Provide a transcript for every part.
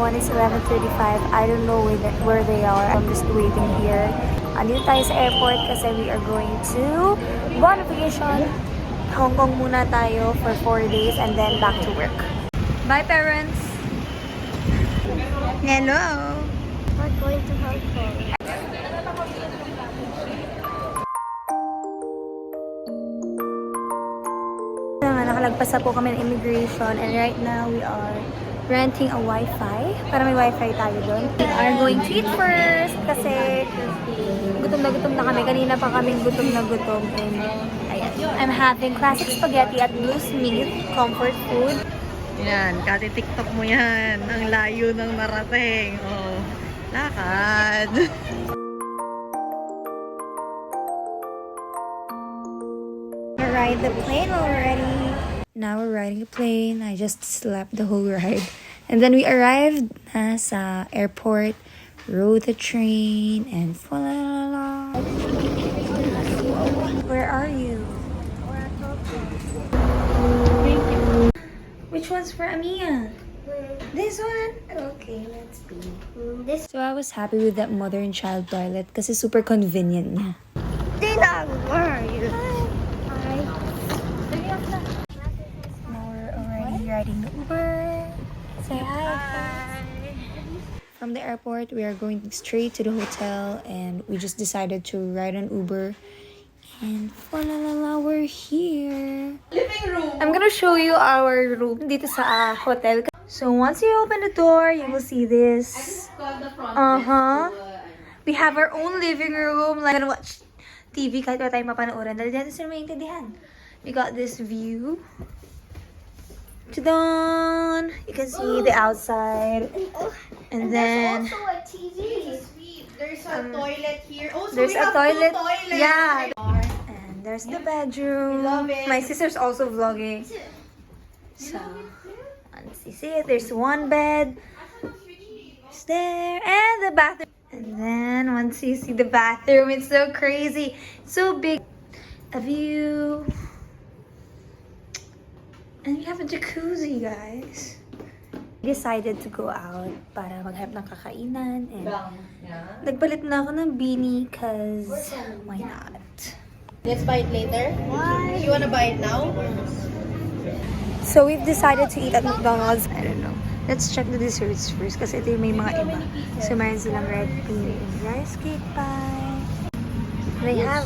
one is 11:35. I don't know where they are. I'm just waiting here. Andito tayo sa airport kasi we are going to go on vacation. Hong Kong muna tayo for 4 days and then back to work. Bye, parents! Hello! We're going to Hong Kong. Nakalagpas na po kami ng immigration and right now we are renting a Wi-Fi para may Wi-Fi tayo doon. We are going to eat first kasi gutom na kami. Kanina pa kaming gutom na gutom and ayan. I'm having classic spaghetti at Blue Smith comfort food. Yan, kasi TikTok mo yan. Ang layo ng narating. Oh, lakad. Ride the plane already. Now we're riding a plane. I just slept the whole ride. And then we arrived sa airport, rode the train, and voila. Where are you? We're at Tokyo. Thank you. Which one's for Amia? This one? Okay, let's see. This So I was happy with that mother and child toilet kasi super convenient niya. Dina, where are you? Now we're already riding the Uber. Say hi. From the airport, we are going straight to the hotel and we just decided to ride an Uber. And voila, we're here. Living room. I'm gonna show you our room dito sa hotel. So once you open the door, you will see this. We have our own living room. Like, gonna watch TV kahit wala tayong mapanoorin. Dahil dito sila maintindihan. We got this view. Ta-da! You can see the outside. And then there's also a TV. There's a toilet here. Oh, so there's we a have toilet. two toilets. Yeah. And there's the bedroom. Love it. My sister's also vlogging. So, once you see it, there's one bed. It's there. And the bathroom. And then once you see the bathroom, it's so crazy. So big. A view. And we have a jacuzzi, guys. We decided to go out para maghanap ng kakainan. And nagpalit na ako ng beanie because why not? Let's buy it later. Why? You wanna buy it now? So we've decided to eat at McDonald's. I don't know. Let's check the desserts first kasi ito yung may mga iba. So mayroon silang red bean and rice cake pie. They have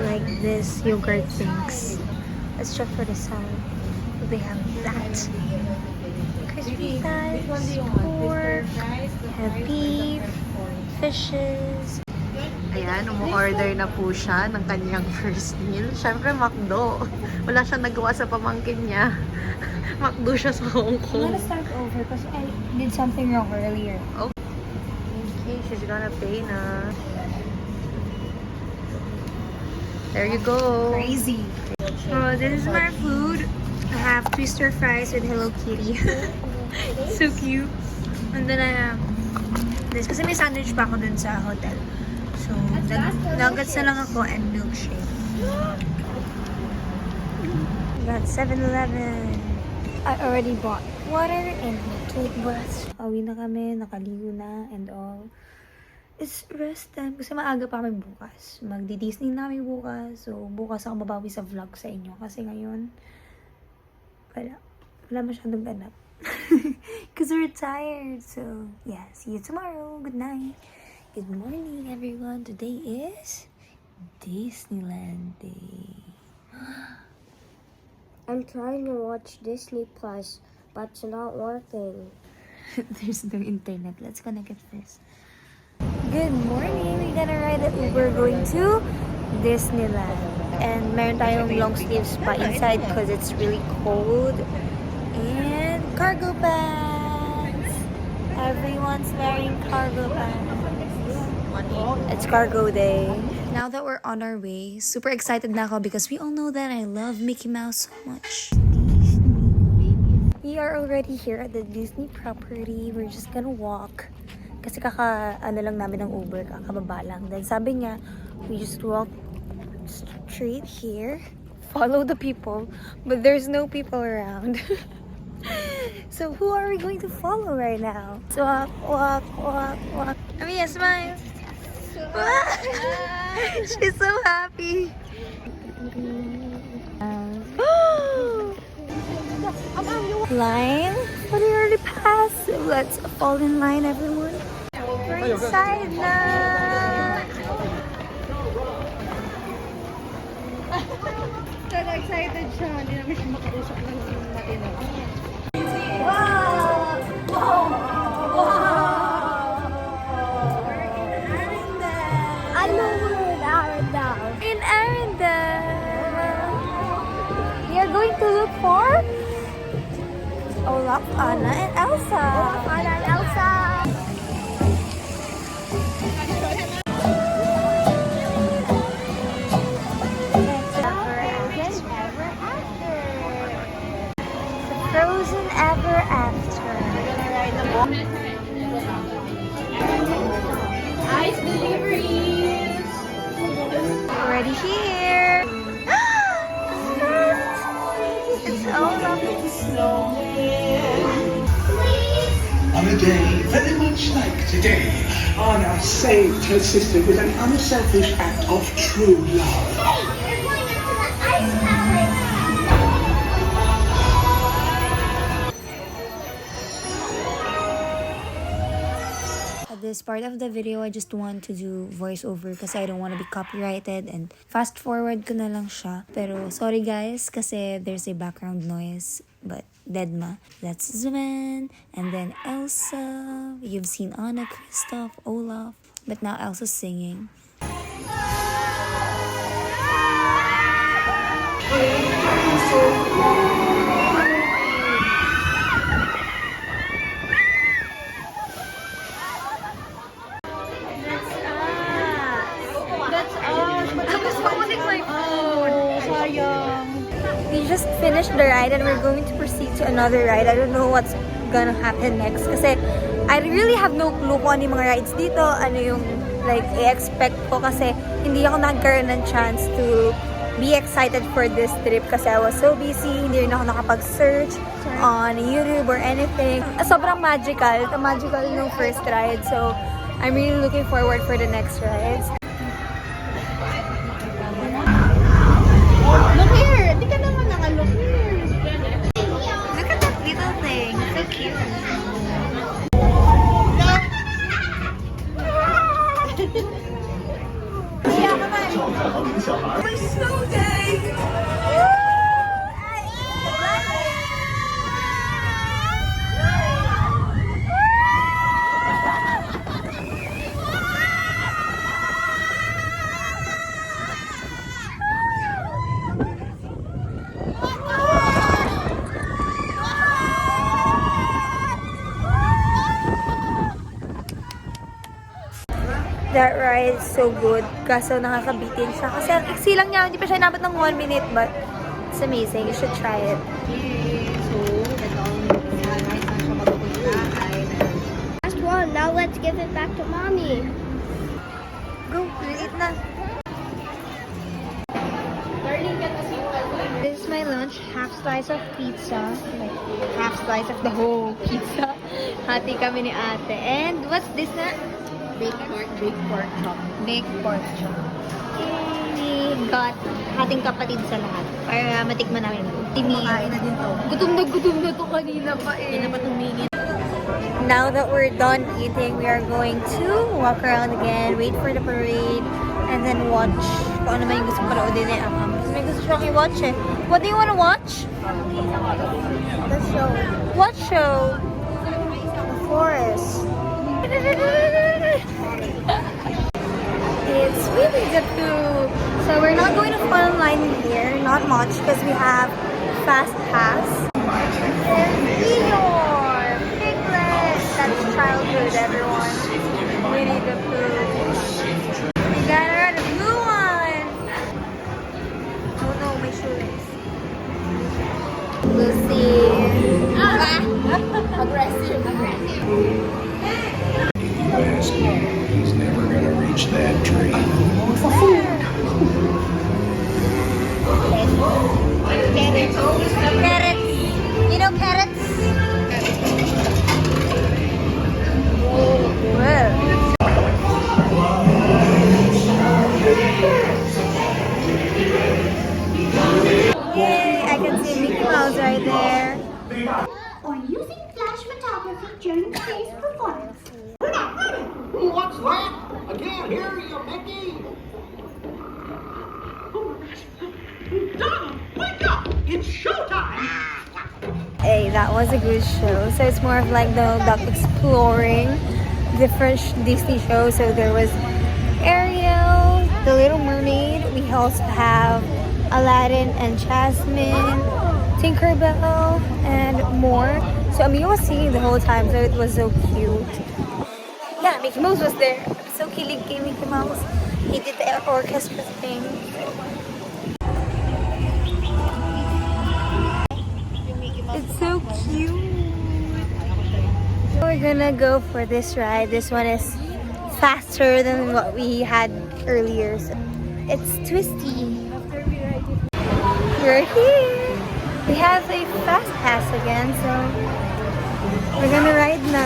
like this yogurt things. Let's check for the salad. They have that. Crispy thighs, pork, have beef, fishes. Ayan, umu-order na po siya ng kanyang first meal. Siyempre, McDo. Wala siyang nagawa sa pamangkin niya. McDo siya sa Hong I'm Kong. gonna start over because I did something wrong earlier. Okay, she's gonna pay na. There you go. Crazy. Oh, this is my food. I have twister fries with Hello Kitty. So cute. And then I have this. Kasi may sandwich pa ako dun sa hotel. So, nuggets na lang ako and milkshake. Got 7-Eleven. I already bought water and toothbrush. Awi na kami, nakaligo na and all. It's rest time kasi maaga pa kami bukas. Magdi-Disney na kami bukas. So, bukas ako mabawi sa vlog sa inyo. Kasi ngayon, wala masyadong ganap. Because we're tired. So, yeah. See you tomorrow. Good night. Good morning, everyone. Today is Disneyland Day. I'm trying to watch Disney Plus, but it's not working. There's no internet. Let's connect it first. Good morning. We're gonna ride the Uber going to Disneyland. And meron tayong long sleeves pa inside because it's really cold. And cargo pants. Everyone's wearing cargo pants. It's cargo day. Now that we're on our way, super excited na ako because we all know that I love Mickey Mouse so much. We are already here at the Disney property. We're just gonna walk. Kasi ano lang namin ng Uber, kakababa lang. Then sabi niya, we just walk straight here, follow the people, but there's no people around. So So who are we going to follow right now? So walk, walk, walk, walk. Amia, smile. She's so happy. Line? But we already passed. So let's fall in line, everyone. We're inside na. Pero excited siya. Hindi namin siya makausap ng matino. Wow! Wow! Wow! I know we're in Arendelle. In Arendelle. We are going to look for Olaf, Anna, and Elsa. Anna and Elsa. Frozen Ever After. Ice deliveries! Already here. It's Olaf and Snow. On a day very much like today, Anna saved her sister with an unselfish act of true love. At this part of the video, I just want to do voiceover kasi I don't want to be copyrighted and fast forward ko na lang siya. Pero sorry guys kasi there's a background noise. But Deadma, that's Zuman, and then Elsa. You've seen Anna, Kristoff, Olaf, but now Elsa's singing. That's us! I was holding my phone! Sayang! We just finished the ride and we're going to proceed to another ride. I don't know what's gonna happen next kasi I really have no clue kung ano yung mga rides dito, ano yung like i-expect ko kasi hindi ako nagkaroon ng chance to be excited for this trip kasi I was so busy, hindi rin ako nakapag-search on YouTube or anything. Sobrang magical, the magical nung first ride, so I'm really looking forward for the next rides. Look here! Di ka naman naka-look here! Look at that little thing, so cute. My snow day! That ride is so good. Kaso nakakabitin siya. Kasi ang iksi lang niya. Hindi pa siya inabot ng 1 minute. But it's amazing. You should try it. So, ito ang right na siya magpupunta ay Last one. Now let's give it back to mommy. Go. We'll eat na. This is my lunch. Half slice of pizza. Like, half slice of the whole pizza. Hati kami ni ate. And what's this na? baked pork chop. Baked pork chop. We got hating kapatid sa lahat. Para matikman namin. Makain na din to. Gutom na to kanina pa eh. Hindi na pa tumingin. Now that we're done eating, we are going to walk around again, wait for the parade, and then watch kung ano man yung gusto panoodin ni Akam. Kasi may gusto siyang i-watch eh. What do you want to watch? The show. What show? The forest. It's really the Pooh. So we're not going to fall in line here, not much, because we have Fast Pass. There's Eeyore, Piglet. That's childhood, everyone. Winnie the Pooh. We got a blue one. Oh no, my shoelace. Lucy. Aggressive. He's never gonna reach that tree. Carrots. You know carrots? or using flash photography during today's performance. What's that? I can't hear you, Mickey. Donald, wake up! It's showtime! Hey, that was a good show. So it's more of like the duck exploring different Disney shows. So there was Ariel, The Little Mermaid. We also have Aladdin and Jasmine, Tinkerbell, and more. So Amir was singing the whole time, so it was so cute. Yeah, Mickey Mouse was there. So kilig kay Mickey Mouse. He did the orchestra thing. It's so cute. We're gonna go for this ride. This one is faster than what we had earlier. So it's twisty. We're here. We have a fast pass again, so we're gonna ride na.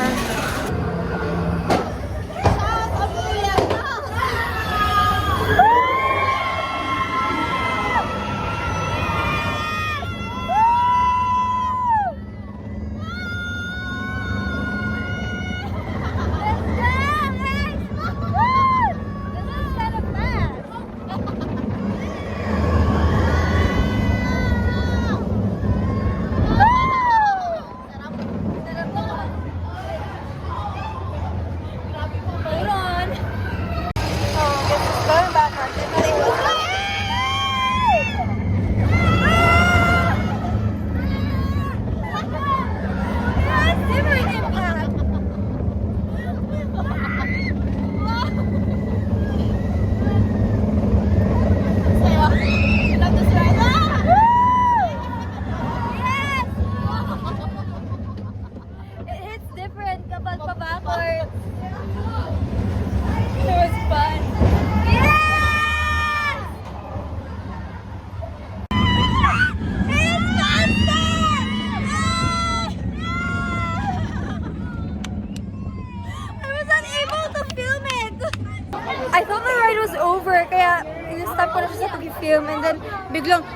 I thought the ride was over, kaya in-stop ko na siya sa pag-film and then biglang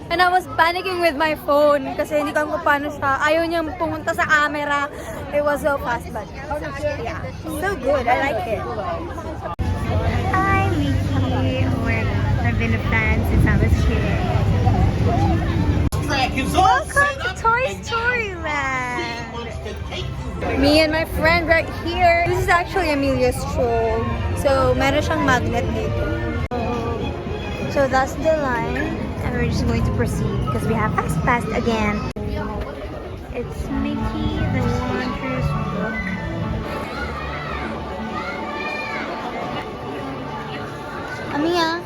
and I was panicking with my phone kasi hindi ko alam kung paano siya. Ayaw niyang pumunta sa camera. It was so fast, but yeah, so good. I like it. Hi, Mickey. Oh my God, I've been a fan since I was a kid. Welcome to Toy Story Land. Me and my friend right here. This is actually Amelia's stroll. So, meron siyang magnet dito. So, that's the line. And we're just going to proceed because we have Fast Pass again. It's Mickey the Wondrous Book. Amia?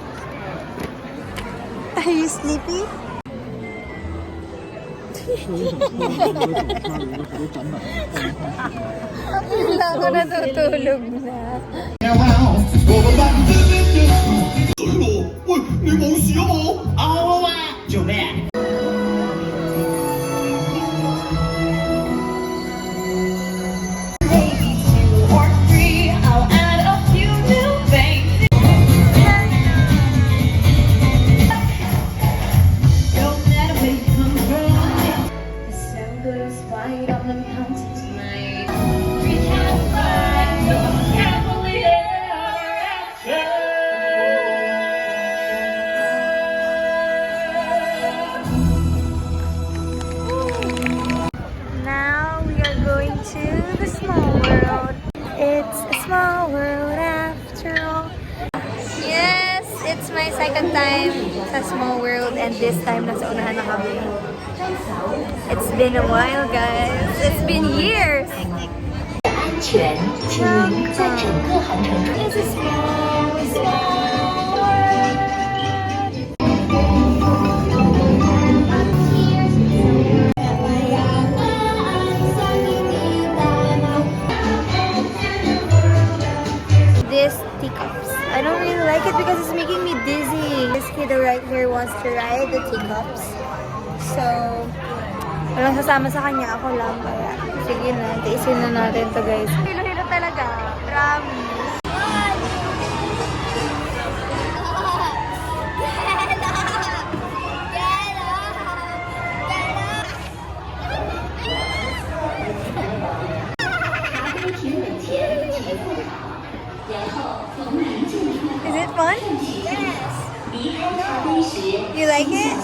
Are you sleepy? Wala ako natutulog na. Now we are going to the small world. It's a small world after all. Yes, it's my second time sa small world and this time nasa unahan na kami. It's been a while, guys. It's been years. 安全，请您在整个航程中。It's a small, small This teacups. I don't really like it because it's making me dizzy. This kid right here wants to ride the teacups. So, walang sasama sa kanya. Ako lang. Kaya, sige na. Tiisin na natin to, guys. Hilo-hilo talaga. Promise. You like it?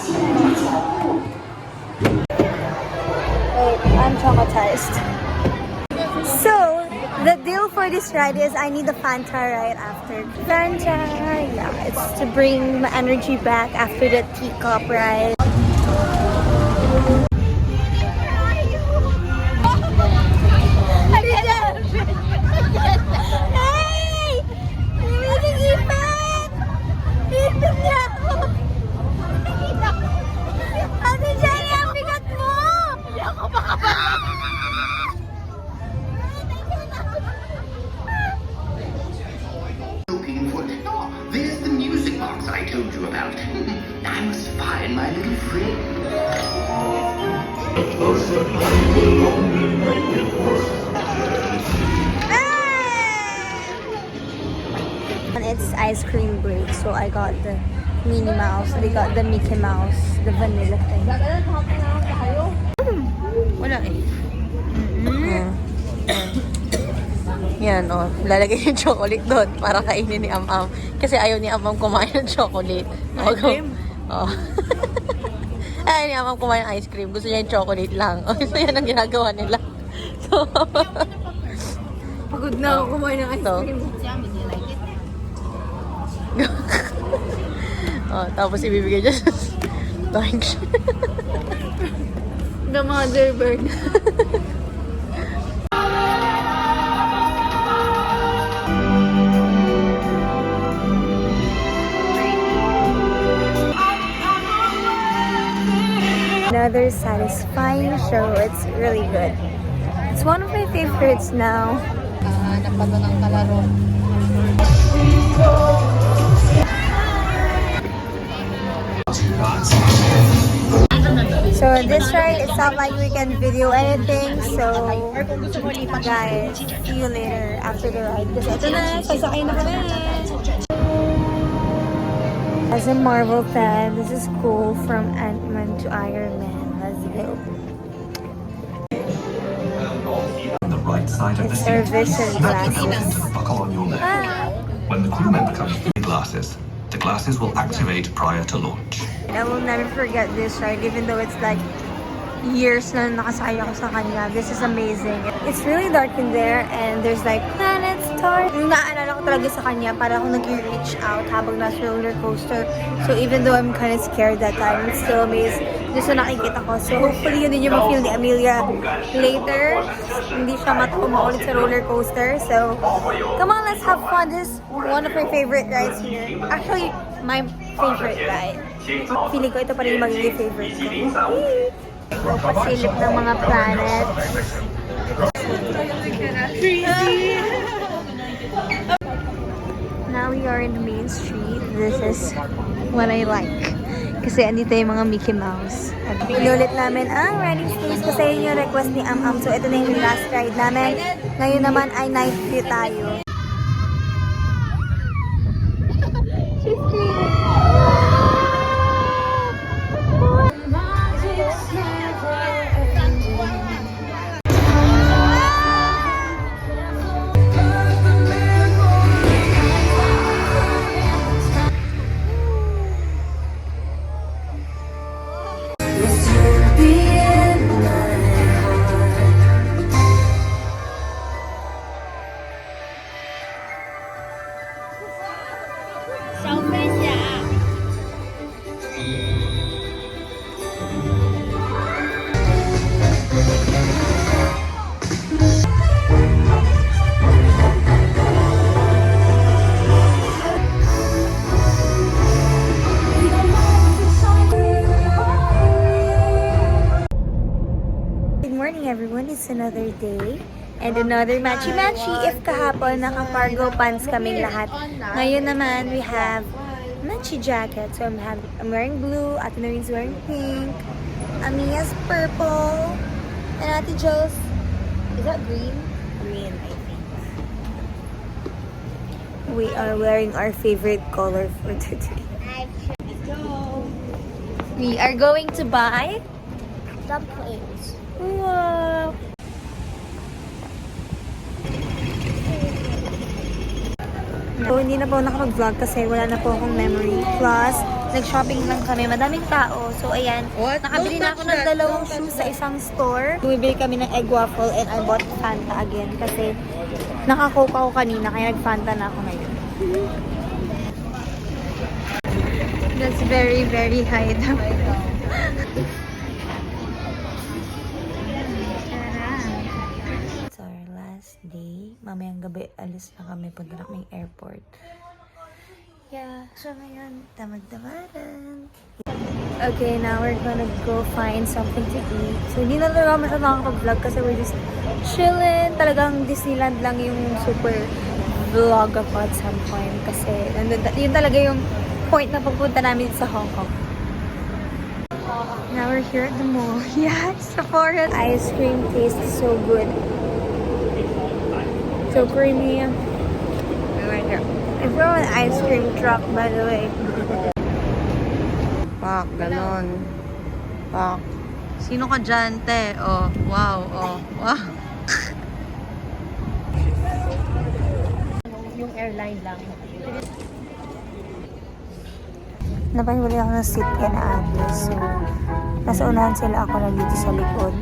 Wait, I'm traumatized. So, the deal for this ride is I need the Fanta right after. Fanta, yeah, it's to bring my energy back after the teacup ride. Hey! Namilig Ipan! Ipan niya ako! Ate Jenny, ang bigat mo! Hindi ako makabalik! Looking for. Oh, there's the music box I told you about. I must find my little friend. And it's ice cream break, so I got the Minnie Mouse, they got the Mickey Mouse, the vanilla thing. Wala eh. Yan, oh. Lalagay yung chocolate doon para kainin ni Am-Am. Kasi ayaw ni Am-Am kumain ng chocolate. Ice cream? Oo. Ayaw ni Am-Am kumain ng ice cream. Gusto niya yung chocolate lang. So, yan ang ginagawa nila. So, Pagod na ako kumain ng ice cream. Oh, tapos ibibigay niya sa thanks. The mother bird. Another satisfying show. It's really good. It's one of my favorites now. Hanap pa to ng kalaro. So this ride, it's not like we can video anything. So guys, see you later after the ride. Kasi ito na, sasakay na kami. As a Marvel fan, this is cool from Ant-Man to Iron Man. Let's go. On the right side of the It's our seat, vision snap the belt glasses. into the buckle on your left. Ah. When the crew member comes to the glasses, the glasses will activate prior to launch. I will never forget this ride, even though it's like years na nakasakay ako sa kanya. This is amazing. It's really dark in there and there's like planets, stars. Yung naaalala ko talaga sa kanya, para ako nag-reach out habang nasa roller coaster. So even though I'm kind of scared that time, it's still amazing. Just na nakikita ko. So hopefully yun din yung ma-feel ni Amelia later. Hindi siya matuwa ulit sa roller coaster. So come on, let's have fun. This is one of my favorite rides here. Actually, my favorite ride. Feeling ko ito pa rin yung magiging favorite ko. So, pasilip ng mga planets. Now we are in the main street. This is what I like. Kasi andito yung mga Mickey Mouse. At inulit namin ang riding space kasi yun yung request ni Am-Am. So ito na yung last ride namin. Ngayon naman ay night view tayo. Everyone, it's another day and another matchy-matchy. If kahapon naka-cargo pants kaming lahat, ngayon naman we have matchy jacket. So I'm wearing blue, Ate Norin's wearing pink, Amia's purple, and Ate Jo's, is that green? Green, I think. We are wearing our favorite color for today. We are going to buy Dumplings. wow. So, hindi na po nakapag-vlog kasi wala na po akong memory. Plus, Nag-shopping lang kami. Madaming tao. So, ayan. What? Nakabili Don't na ako touch ng that. dalawang Don't shoes touch sa isang store. Bumibili kami ng egg waffle and I bought Fanta again kasi naka-coke ako kanina kaya nag-Fanta na ako ngayon. That's very, very high daw. It's our last day. Mamayang gabi, alis na kami. Punta na kaming airport. Yeah, so ngayon, tamad-tamaran. Okay, now we're gonna go find something to eat. So, hindi na talaga masyadong nakakapag-vlog kasi we're just chillin'. Talagang Disneyland lang yung super vlog ako at some point. Kasi, yun talaga yung point na pupunta namin sa Hong Kong. Now we're here at the mall. Yeah, Sephora. Ice cream tastes so good. So creamy. Right here. It's from an ice cream truck, by the way. Pak, ganon. Pak. Sino ka dyan, te? Oh, wow, oh, wow. Yung airline lang. Napahuli ako ng seat kay na ate. So, nasa unahan sila, ako nandito sa likod.